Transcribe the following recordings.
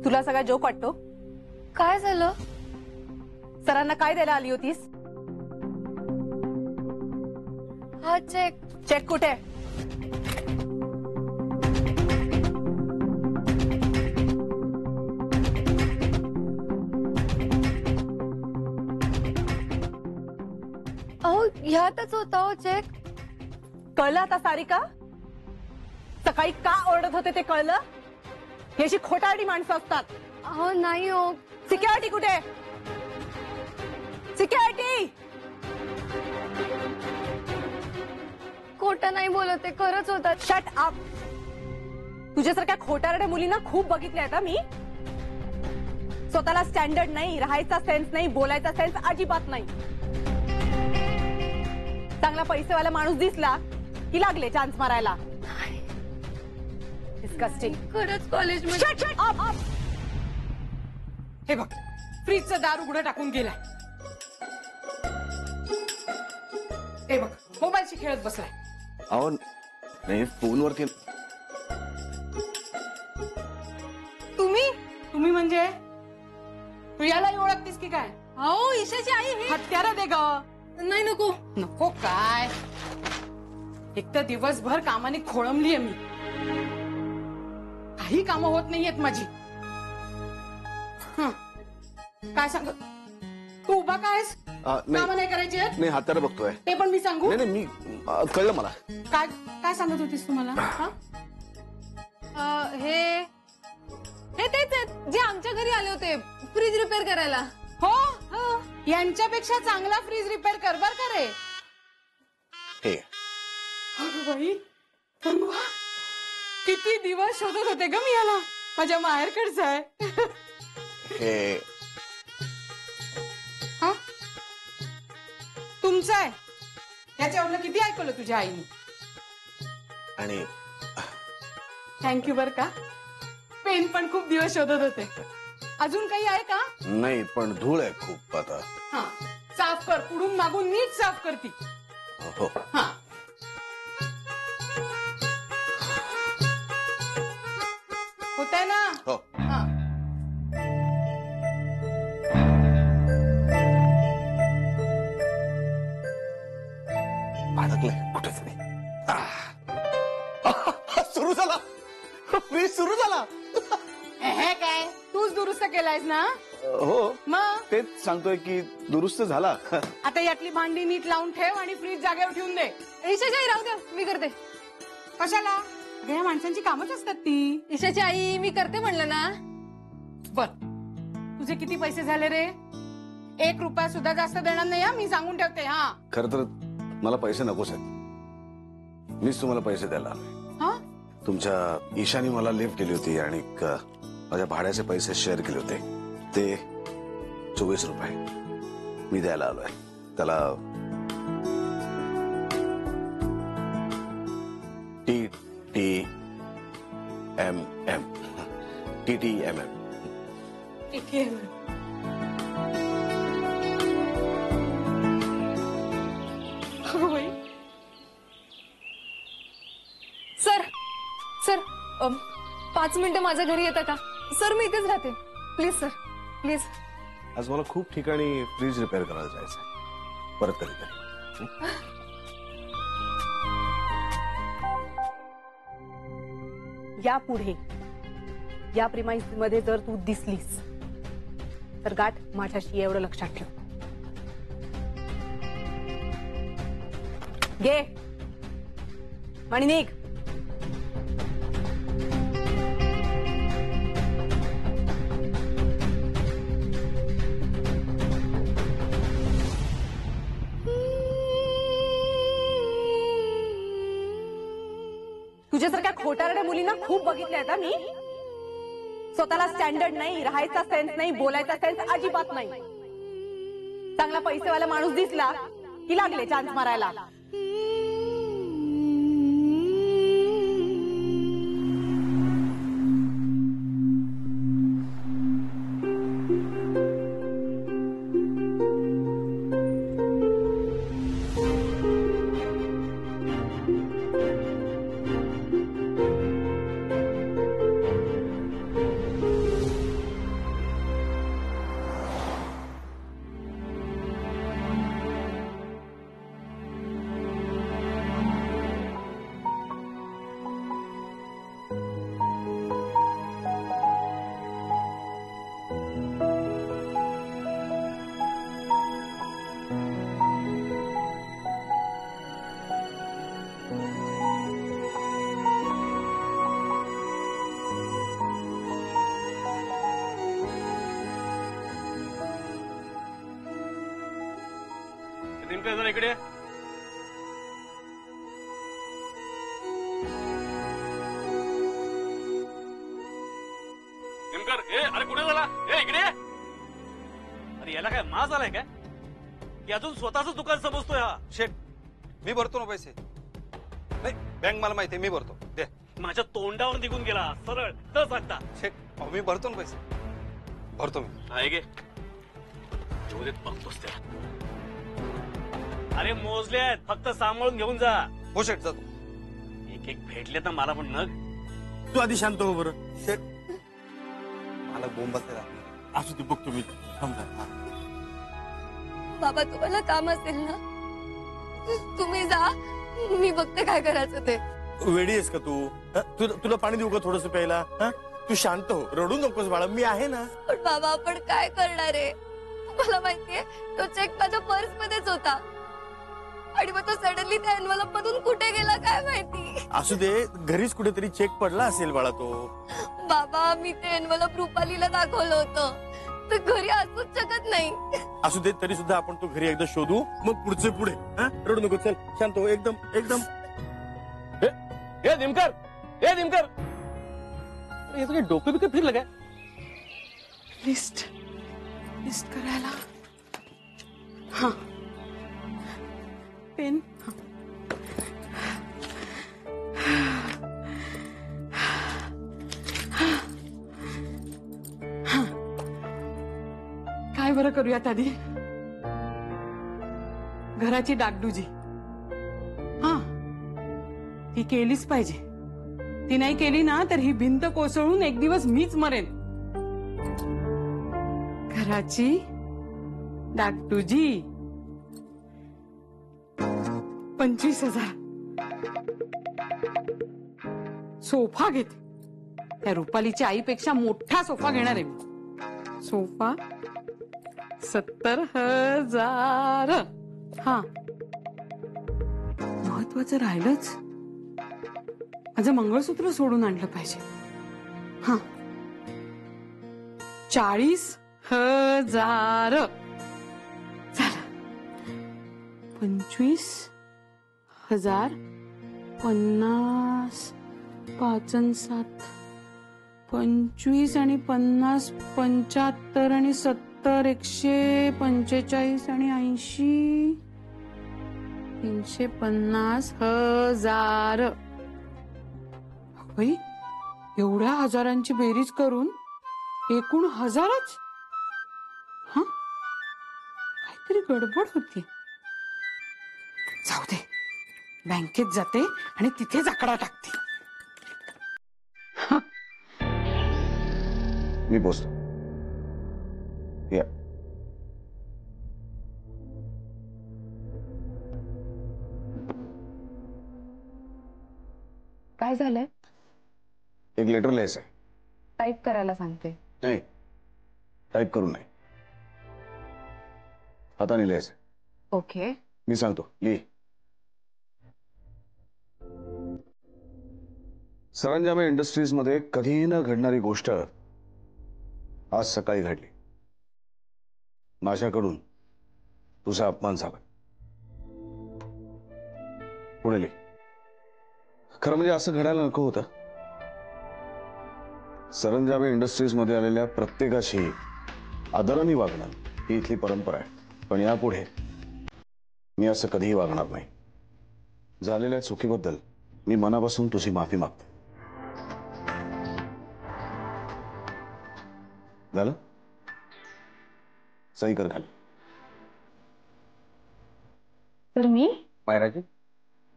तुला सगळा जोक वाटतो? काय झालं? सरांना काय द्यायला आली होतीस? हा चेक. चेक कुठे? अहो ह्यातच होता हो चेक. कळलं आता सारिका? सकाळी का ओरडत होते ते कळलं? ही अशी खोटारडी माणसं असतात. अहो नाही हो. सिक्युरिटी कुठे? सिक्युरिटी! खोटं नाही बोलत ते, खरंच होता. Shut up. तुझ्यासारख्या खोटारड्या मुलींना खूप बघितल्या आहेत मी. स्वतःला स्टँडर्ड नाही, राहायचा सेन्स नाही, बोलायचा सेन्स अजिबात नाही. चांगला पैसेवाला माणूस दिसला की लागले चान्स मारायला. डिस्कस्टिंग. खरंच कॉलेजमध्ये. Shut up. हे बघ, फ्रीजचं दार उघडं टाकून गेलाय. हे बघ, मोबाईलशी खेळत बसलाय. अहो नाही, फोनवरती. तुम्ही म्हणजे प्रियालाही ओळखतीस की काय? हो ईशाची आई हे. हत्यारा दे ग. नाही नको. नको काय? एक तर दिवसभर कामाने खोळंबलीये मी. काही कामं होत नाहीयेत माझी. काय सांग? तू उभा कायस? कामं नाही करायची आहेत? नाही, हाताला बघतोय. ते पण मी सांगू? नाही मी कळलं मला. काय काय सांगत होतीस तुम्हाला? हे तेच आहेत जे आमच्या घरी आले होते फ्रीज रिपेअर करायला. हो, यांच्यापेक्षा चांगला फ्रीज रिपेअर कर बर का रे. हे बाई, किती दिवस शोधत होते ग मी याला. माझ्या माहेरकडचं आहे. हे तुमचं आहे. याच्यावरनं किती ऐकलं तुझ्या आईने. आणि थँक्यू बर का. पेन पण खूप दिवस शोधत होते. अजून काही आहे का? नाही, पण धूळ आहे खूप आता. साफ कर, पुढून मागून नीट साफ करती. हो. होतंय ना? हो. अडकलंय कुठेतरी. सुरू झाला, फ्रीज सुरू झाला. हे काय तूच दुरुस्त केलायस ना? हो, मग तेच सांगतोय की दुरुस्त झाला. आता यातली भांडी नीट लावून ठेव आणि फ्रीज जागेवर ठेवून दे. ईशाची आई राहू द्या, मी करते. कशाला? या माणसांची कामच असतात ती. ईशाची आई मी करते म्हणलं ना. बर, तुझे किती पैसे झाले रे? 1 रुपया सुद्धा जास्त देणार नाही. मी सांगून ठेवते. खरं तर मला पैसे नकोच आहेत. मीच तुम्हाला पैसे द्यायला आलोय. तुमच्या ईशानी मला लिफ्ट केली होती आणि माझ्या भाड्याचे पैसे शेअर केले होते. ते 24 रुपये मी द्यायला आलोय त्याला. TTMM. सर 5 मिनिटं माझ्या घरी येतं का? सर मी इथेच राहते. Please sir, please. आज मला खूप ठिकाणी फ्रीज रिपेअर करायला जायचंय. परत कधीतरी. यापुढे या प्रिमाइसमध्ये जर तू दिसलीस तर गाठ माझ्याशी, एवढं लक्षात ठेव. घे आणि निघ. तुझ्यासारख्या खोटारड्या मुलींना खूप बघितल्या आहेत मी. स्वतःला स्टँडर्ड नाही, राहायचा सेन्स नाही, बोलायचा सेन्स अजिबात नाही. चांगला पैसेवाला माणूस दिसला की लागले चान्स मारायला. नेमकं जरा इकडे. नेमकर अरे कुठे झाला? इकडे. अरे याला काय माज आलाय काय की अजून स्वतःच दुकान समजतोय हा? शेठ मी भरतो ना पैसे. नाही बँक मला माहिती आहे, मी भरतो. दे. माझ्या तोंडावर निघून गेला सरळ न सांगता. शेठ अहो, मी भरतो ना पैसे. भरतो मी. आहे गे एवढे बघतोस त्या. अरे मोजले आहेत, फक्त सांभाळून घेऊन जा. हो शेठ जातो. एक एक भेटले तर मला पण नग. तू आधी शांत हो बरं. शेठ मला बोंब बसलेला. असू दे बघतो मी. समजा बाबा तुम्हाला काम असेल ना, तुम्ही जा, मी बघते काय करायचं ते. वेडी आहेस का तू? तुला पाणी देऊ का थोडस प्यायला? तू शांत हो, रडू नकोस बाळा, मी आहे ना. पण बाबा आपण काय करणार आहे? मला माहितीये तो चेक माझ्या पर्स मध्येच होता आणि मग तो सडनली त्या एनव्हलप मधून कुठे गेला काय माहिती. असू दे, घरीच कुठेतरी चेक पडला असेल बाळा तो. बाबा मी ते एनव्हलप रुपालीला दाखवलं होतं, तर घरी असूच शकत नाही. असू दे, तरी सुद्धा आपण तो घरी एकदा शोधू, मग पुढचे पुढे. रडू नको, चल शांत हो, एकदम एकदम. नेमकर नेमकर हे सगळं डोकं बिकं फिरलं काय? लिस्ट लिस्ट करायला. हा पेन. काय बरं करूयात आधी? घराची डागडुजी हा ती केलीच पाहिजे. ती नाही केली ना तर ही भिंत कोसळून एक दिवस मीच मरेन. घराची डागडुजी 25,000. सोफा घेते. त्या रुपालीच्या आईपेक्षा मोठा सोफा घेणार आहे मी. सोफा 70,000. हा महत्वाचं राहिलंच, माझं मंगळसूत्र सोडून आणलं पाहिजे. हा 40,000. झालं. 25,000 50 5 आणि 7 25 आणि 50 75 आणि 70 145 आणि 80 350,000. बाई एवढ्या हजारांची बेरीज करून एकूण 1,000च. हा काहीतरी गडबड होती. जाऊ दे, बँकेत जाते आणि तिथेच आकडा टाकते. मी पोचतो. या. काय झालंय? एक लेटर लिहायचंय. टाईप करायला सांगते. नाही, टाईप करून नाही, हाताने लिहायचंय. ओके. मी सांगतो, लिही. सरंजामे इंडस्ट्रीज मध्ये कधीही न घडणारी गोष्ट आज सकाळी घडली. माझ्याकडून तुझा अपमान झाला. पुढे लिही. खरं म्हणजे असं घडायला नको होतं. सरंजामे इंडस्ट्रीज मध्ये आलेल्या प्रत्येकाशी आदराने वागणं ही इथली परंपरा आहे. पण यापुढे मी असं कधीही वागणार नाही. झालेल्या चुकीबद्दल मी मनापासून तुझी माफी मागते. झालं? सही कर खाली. तर मी मायराजी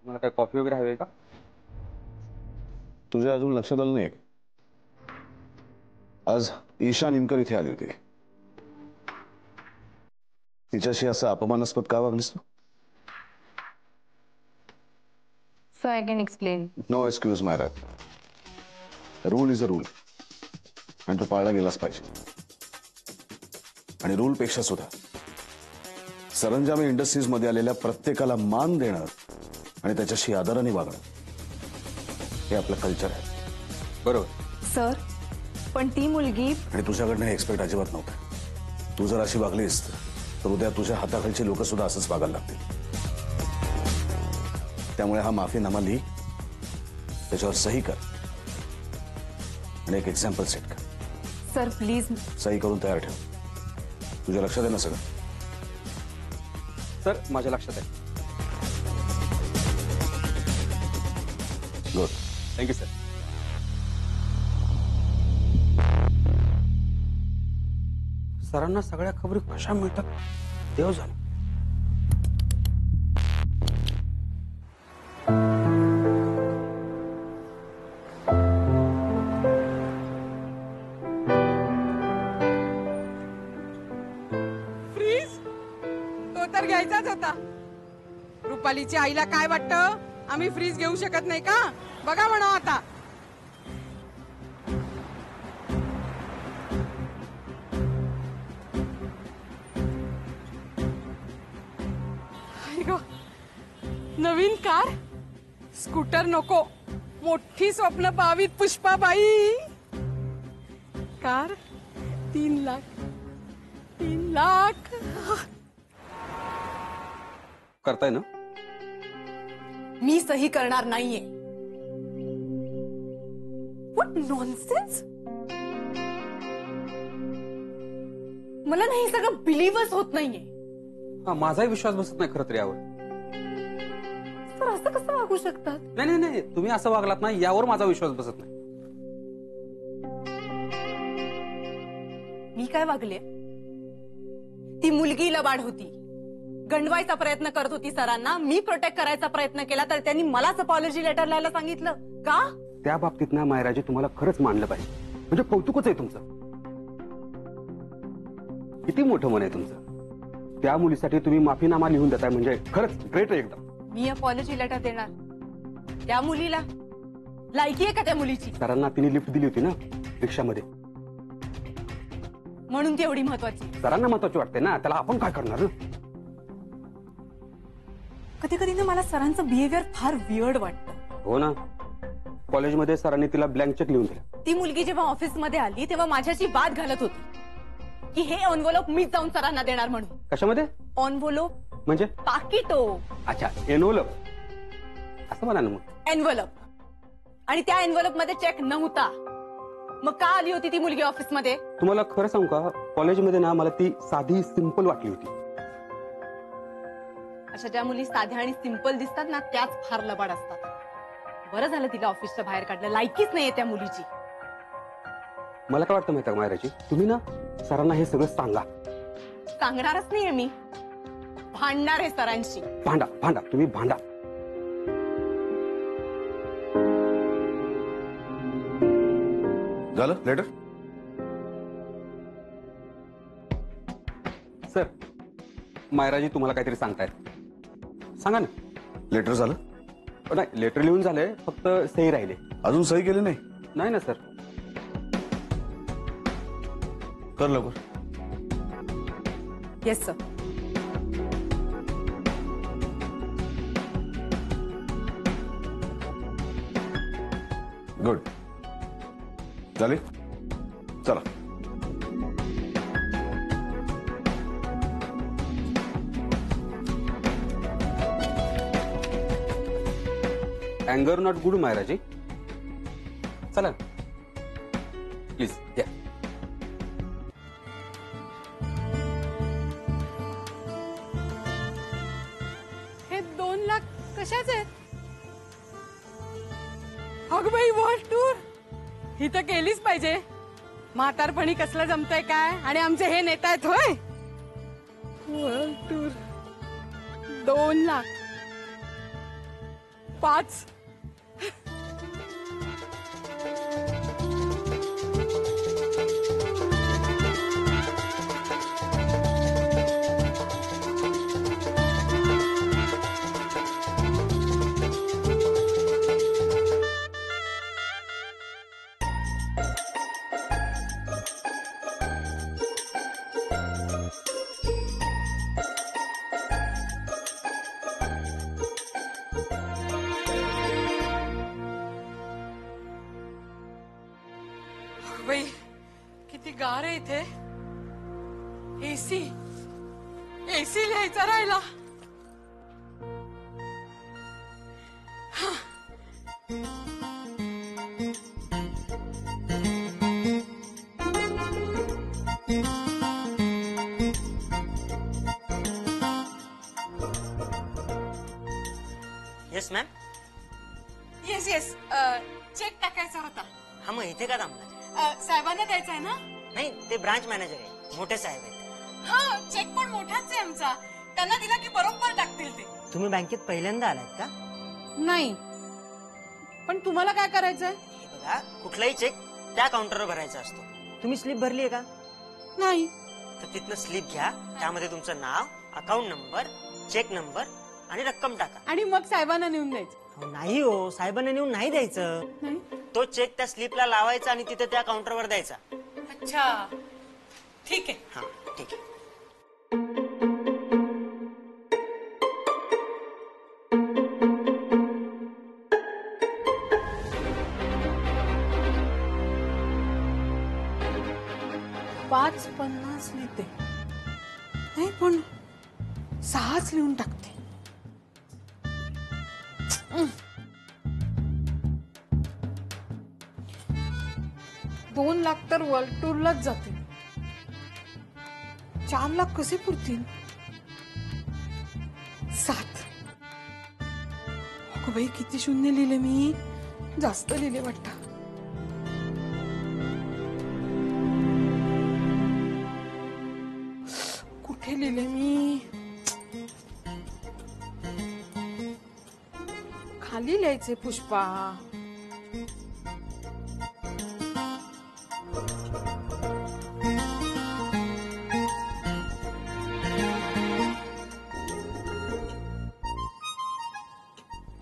मला काय कॉफी वगैरे हवी आहे का? तुझ्या अजून लक्षात आलं नाही. आज ईशा निमकर इथे आली होती. तिच्याशी असं अपमानास्पद का वागलीस तू? So I can explain. No excuse Myra. Rule is a rule आणि तो पाळला गेलाच पाहिजे. आणि रूल पेक्षा सुद्धा सरंजामे इंडस्ट्रीज मध्ये आलेल्या प्रत्येकाला मान देणं आणि त्याच्याशी आदराने वागणं हे आपलं कल्चर आहे. बरोबर. सर पण ती मुलगी. आणि तुझ्याकडनं हे एक्सपेक्ट अजिबात नव्हतं. तू जर अशी वागलीस तर उद्या तुझ्या हाताखालची लोक सुद्धा असंच वागायला लागतील. त्यामुळे हा माफीनामा लिही, त्याच्यावर सही कर आणि एक एक्झाम्पल सेट कर. Sir please. सही करून तयार ठेव. तुझ्या लक्षात आहे ना सगळं? सर माझ्या लक्षात आहे. गुड. Thank you sir. सरांना सगळ्या खबरी कशा मिळतात देव जाणे. फ्रीज तो तर घ्यायचाच होता. रुपालीच्या आईला काय वाटतं, आम्ही फ्रीज घेऊ शकत नाही का? बघा म्हणा आता. आई गं, नवीन कार, स्कूटर नको, मोठी स्वप्न पावीत पुष्पाबाई. कार 3 लाख. 3 लाख. करताय ना? मी सही करणार नाहीये. What nonsense. मला नाही सगळं बिलीव्हच होत नाहीये. हा माझाही विश्वास बसत नाही खरं तर यावर. सर असं कसं वागू शकतात? नाही नाही नाही, तुम्ही असं वागलात ना यावर माझा विश्वास बसत नाही. मी काय वागले? ती मुलगी लबाड होती, गंडवायचा प्रयत्न करत होती सरांना. मी प्रोटेक्ट करायचा प्रयत्न केला तर त्यांनी मलाच अपॉलॉजी लेटर लिहायला सांगितलं का? त्या बाबतीत ना मायराजी तुम्हाला खरंच मानलं पाहिजे. म्हणजे कौतुकच आहे तुमचं. किती मोठं मन आहे तुमचं. त्या मुलीसाठी तुम्ही माफीनामा लिहून देताय म्हणजे खरंच ग्रेट आहे एकदम. मी अपॉलॉजी लेटर देणार त्या मुलीला? लायकी आहे का त्या मुलीची? सरांना तिने लिफ्ट दिली होती ना रिक्षामध्ये, म्हणून ती एवढी महत्वाची? सरांना महत्वाची वाटते ना, त्याला आपण काय करणार? कधी कधी ना मला सरांचं बिहेवियर फार वियर्ड वाटतं. हो ना, कॉलेजमध्ये सरांनी तिला ब्लँक चेक लिहून दिला. ती मुलगी जेव्हा ऑफिसमध्ये आली तेव्हा माझ्याशी वाद घालत होती की हे एन्व्हलप मीच जाऊन सरांना देणार म्हणून. कशामध्ये? एन्व्हलप म्हणजे? पाकिटो. अच्छा, एनोलप असं म्हणा ना मग. एन्व्हलप. आणि त्या एन्व्हलप मध्ये चेक नव्हता. मग का आली होती ती मुलगी ऑफिसमध्ये? तुम्हाला खरं सांगू का, कॉलेजमध्ये ना मला ती साधी सिंपल वाटली होती. अशा ज्या मुली साध्या आणि सिंपल दिसतात ना त्याच फार लबाड असतात. बरं झालं तिला ऑफिसच्या बाहेर काढलं. लायकीच नाहीये त्या मुलीची. मला काय वाटतं माहिती का मायराजी, तुम्ही ना सरांना हे सगळं सांगा. सांगणारच नाहीये मी, भांडणार आहे सरांशी. भांडा भांडा, तुम्ही भांडा. झालं लेटर? सर, मायराजी तुम्हाला काहीतरी सांगतायत, सांगा ना. लेटर झालं? नाही, लेटर लिहून झालंय, फक्त सही राहिले. अजून सही केली नाही? नाही ना सर. कर लवकर. Yes sir. गुड. झाली? चला. अँगर नॉट गुड मायराजी. चला प्लीज या. हे 2 लाख कशाच आहेत? अगं बाई, वर्ल्ड टूर ही तर केलीच पाहिजे. म्हातारपणी कसलं जमतंय काय, आणि आमचे हे नेता आहेत होय. World tour 2 lakh 5. बाई, किती गार आहे इथे. एसी एसी लिहायचा राहिला. Yes ma'am. Yes yes check टाकायचा होता. हा मग इथे का थांबला? साहेबांना द्यायचा आहे ना? नाही, ते ब्रांच मॅनेजर आहे, मोठे साहेब आहेत. हा चेक पण मोठाच आहे आमचा. त्यांना दिला की बरोबर टाकतील ते. तुम्ही बँकेत पहिल्यांदा आलात का? नाही, पण तुम्हाला काय करायचंय? हे बघा, कुठलाही चेक त्या काउंटरवर भरायचा असतो. तुम्ही स्लिप भरली आहे का? नाही. तर तिथनं स्लिप घ्या, त्यामध्ये तुमचं नाव, अकाउंट नंबर, चेक नंबर आणि रक्कम टाका. आणि मग साहेबांना नेऊन द्यायचं? नाही हो, साहेबांना नेऊन नाही द्यायचं. नाही. तो चेक त्या स्लिपला लावायचा आणि तिथे त्या काउंटरवर द्यायचा. अच्छा, ठीक आहे. हा ठीक आहे. $5.50 लिहिते. नाही पण 6च लिहून टाकते. 2 लाख तर वर्ल्ड टूरलाच जातील. 4 लाख कसे पुरतील? 7. अगं बाई, किती शून्य लिहिले मी. जास्त लिहिले वाटतं. कुठे लिहिले मी? खाली लिहायचे पुष्पा.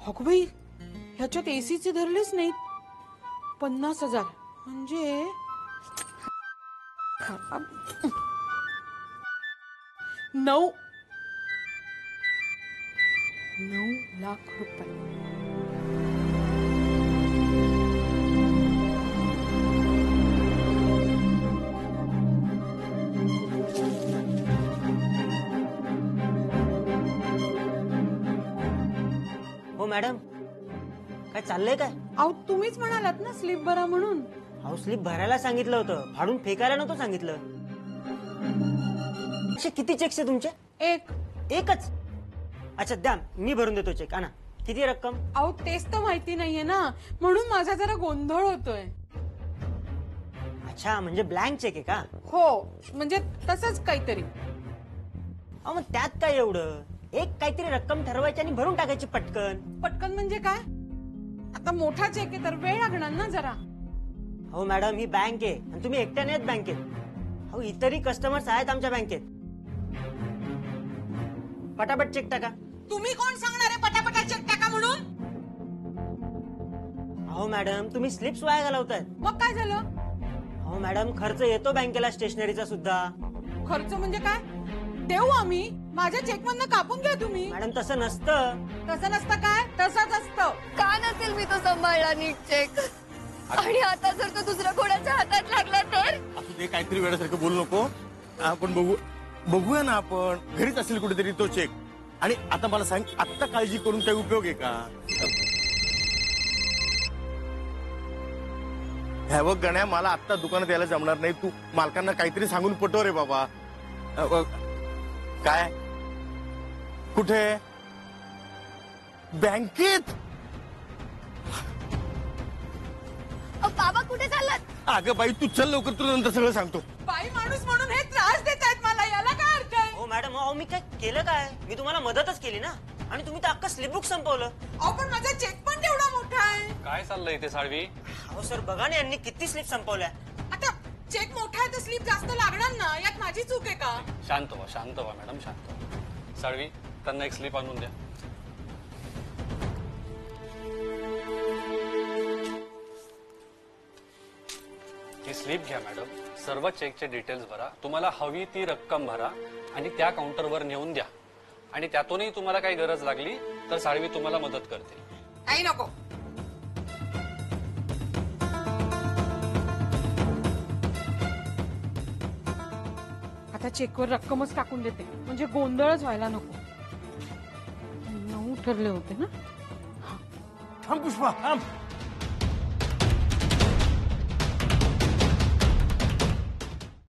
अगं बाई, ह्याच्यात एसीचे धरलेच नाहीत. 50,000 म्हणजे 9 लाख रुपये. हो मॅडम, काय चाललंय काय? अहो, तुम्हीच म्हणालात ना स्लिप भरा म्हणून. अहो, स्लिप भरायला सांगितलं होतं, फाडून फेकायला नव्हतं सांगितलं. असे किती चेक्स आहे तुमचे? एकच? अच्छा, द्या, मी भरून देतो चेक. आणा. किती रक्कम? अहो, तेच तर माहिती नाहीये ना, म्हणून माझा जरा गोंधळ होतोय. अच्छा, म्हणजे ब्लँक चेक आहे का? हो, म्हणजे तसंच काहीतरी. अहो, मग त्यात काय एवढं? एक काहीतरी रक्कम ठरवायची आणि भरून टाकायची पटकन. पटकन म्हणजे काय? आता मोठा चेक आहे तर वेळ लागणार ना जरा. हो मॅडम, ही बँक आहे आणि तुम्ही एकट्याने आहेत बँकेत. हो, इतरही कस्टमर्स आहेत आमच्या बँकेत. पटापट चेक टाका. तुम्ही कोण सांगणार आहे पटापटा चेक टाका म्हणून? हो मॅडम, तुम्ही स्लिप्स वाया घालवतायत. मग काय झालं? हो मॅडम, खर्च येतो बँकेला स्टेशनरीचा सुद्धा. खर्च म्हणजे काय? देऊ आम्ही. माझ्या चेक मधनं कापून घ्या तुम्ही. मॅडम, तसं नसतं. तसं नसतं काय? तसंच असतं. का नसेल मी तो सांभाळला नीट चेक? आणि आता जर तो दुसऱ्या कोणाच्या हातात लागला तर? असू दे, काहीतरी वेळासारखं बोलू नको. आपण बघूया ना, आपण घरीच असेल कुठेतरी तो चेक. आणि आता मला सांग, आत्ता काळजी करून काही उपयोग आहे का? ह्या बघ गण्या, मला आत्ता दुकानात यायला जमणार नाही. तू मालकांना काहीतरी सांगून पटव रे बाबा. काय? कुठे? बँकेत? बाबा कुठे चाललात? अगं बाई, तू चल लवकर, तुला नंतर सगळं सांगतो. बाई माणूस म्हणून हे त्रास देत आहेत मला, याला काय अर्थ आहे? हो मॅडम, अहो मी काय केलं काय? मी तुम्हाला मदतच केली ना. आणि तुम्ही तर अख्खा स्लिप बुक संपवलं. अहो, पण माझा चेक पण तेवढा मोठा आहे. काय चाललंय इथे साळवी? हो सर, बघा ना, यांनी किती स्लिप संपवल्या. आता चेक मोठा आहे तर स्लिप जास्त लागणार ना. यात माझी चूक आहे का? शांत व्हा मॅडम, शांत व्हा. साळवी, त्यांना एक स्लिप आणून द्या. ही स्लिप घ्या मॅडम. सर्व चेकचे डिटेल्स भरा, तुम्हाला हवी ती रक्कम भरा आणि त्या काउंटरवर नेऊन द्या. आणि त्यातूनही तुम्हाला काही गरज लागली तर साळवी तुम्हाला मदत करते. काही नको. आता चेकवर रक्कमच टाकून देते, म्हणजे गोंधळच व्हायला नको. 9 ठरले होते ना. थांब पुष्पा, थांब.